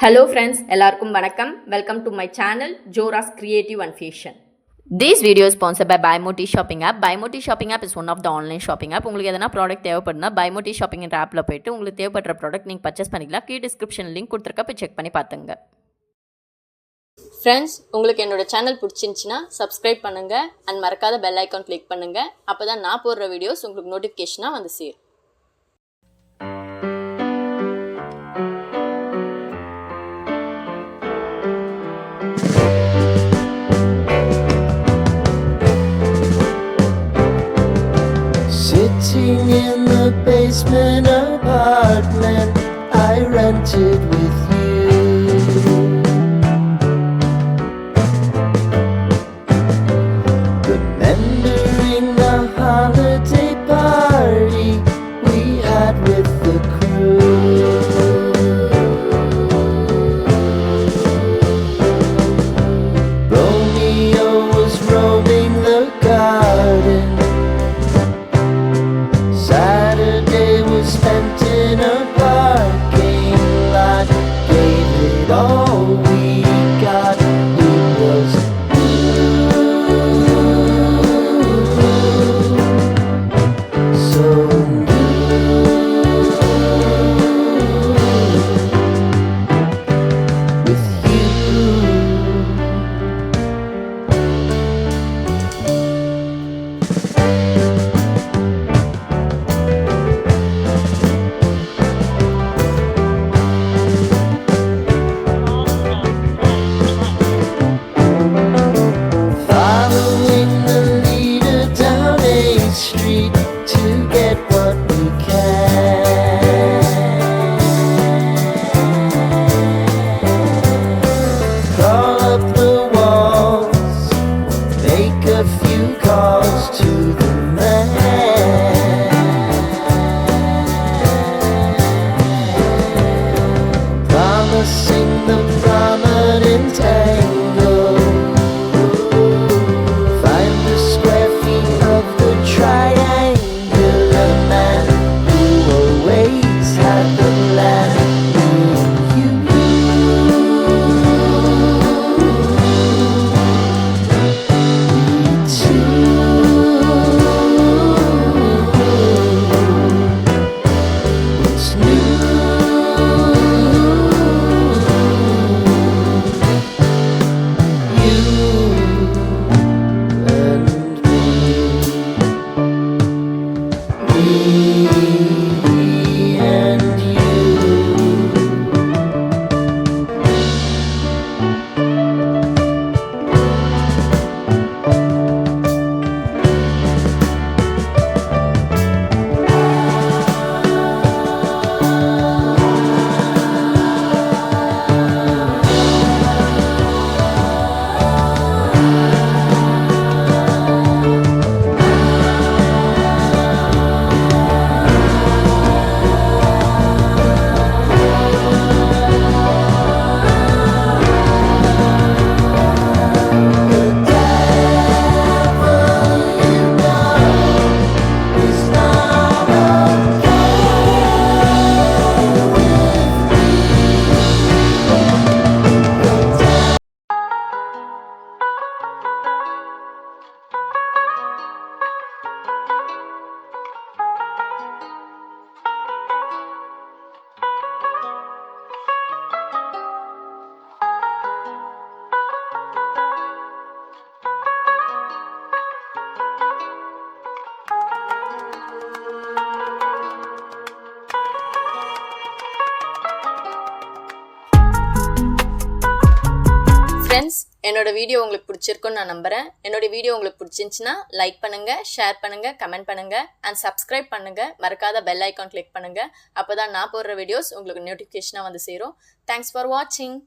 Hello friends, எல்லாருக்கும் வணக்கம். Welcome to my channel Jora's Creative and Fashion. This video is sponsored by BuyMote shopping app. BuyMote shopping app is one of the online shopping app. உங்களுக்கு எதனா product தேவைப்படுனா BuyMote shopping என்ற ஆப்ல போய்ட்டு உங்களுக்கு தேவைப்படுற product நீங்க பர்ச்சேஸ் பண்ணிக்கலாம். கீழ டிஸ்கிரிப்ஷன் லிங்க் கொடுத்திருக்க போய் செக் பண்ணி பாத்துங்க. Friends, உங்களுக்கு என்னோட சேனல் பிடிச்சிருந்துச்சுனா subscribe பண்ணுங்க and மறக்காத bell icon click பண்ணுங்க. அப்பதான் நான் போடுற வீடியோஸ் உங்களுக்கு நோட்டிஃபிகேஷனா வந்து சேரும். Sitting in the basement apartment I rented with you, remembering the holiday party we had with the crew. Romeo was roaming the garden, Saturday was spent in a parking lot. Gave it all we got. It was so with you. Following the leader down 8th Street to get what we can. Crawl up the walls, make a few calls to the man. Promising the prominent angle. Find the square feet of the triangular man who always had the plan. You, me too. It's new. Friends, என்னோட video உங்களுக்கு பிடிச்சிருக்குன்னு நான் நம்புறேன். என்னோட video உங்களுக்கு பிடிச்சிருந்துச்சுன்னா like பண்ணுங்க, share பண்ணுங்க, கமெண்ட் பண்ணுங்க அண்ட் சப்ஸ்கிரைப் பண்ணுங்க. மறக்காத பெல் ஐகான் கிளிக் பண்ணுங்க. அப்பதான் நான் போடுற வீடியோஸ் உங்களுக்கு நோட்டிஃபிகேஷனா வந்து சேரும். தேங்க்ஸ் ஃபார் வாட்சிங்.